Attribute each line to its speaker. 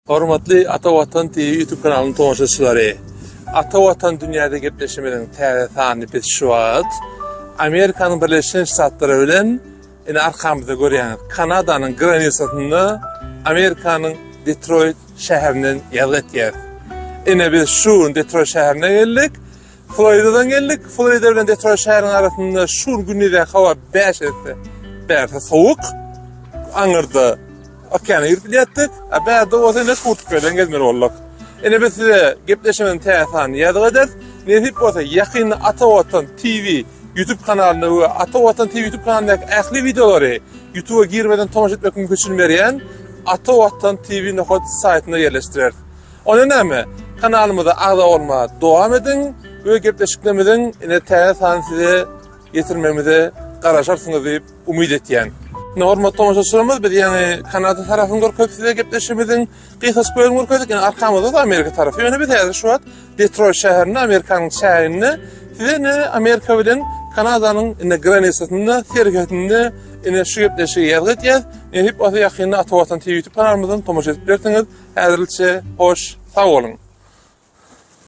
Speaker 1: Hormatly Ata Watan TV YouTube kanalının tomaşaçıları. Ata Watan dünyada gepleşmelerin täze biz şu an Amerikanın Birleşmiş Ştatları bilen arkamızda görýän Kanada'nın Granny Amerikanın Detroit şäherinden ýalytýar. Biz şu Detroit şäherine geldik. Florida'dan geldik. Florida bilen Detroit şäherinin arasında şu günüde hava 5 derece. Berta soğuk. Aňyrda okeana ýürüp ýatdyk. Bäde bolsa ne kurtköyden gelmeli bolduk. Biz size gepleşmenin täze ýadyk eder. Nähip bolsa ýakynda Ata Watan TV YouTube kanalyna we Ata Watan TV YouTube kanalyndaky ähli videolary YouTube'a girmeden tomaş etmek mümkin berýän Ata Watan TV nohot saytyna ýerleşdirer. Ona näme? Kanalymyza agda bolma dowam edin we gepleşiklerimizin täze size getirmemize garaşarsyňyz diýip umyt etýän. Hormatly tomaşaçylarymyz, biz Kanada tarafyny görüp size gepleşmemizin gysgaç bölümini görüp arkamızda da Amerika tarafy. Biz häzir şu wagt Detroit şäherinde, Amerikanyň şäherinde size Amerika bilen Kanadanyň Granny serhetinde şu gepleşigi ýadyk. Hep ýakynda Ata Watan TV YouTube kanalymyzdan tomaş edip berdiňiz. Häzirçe hoş, sag bolun.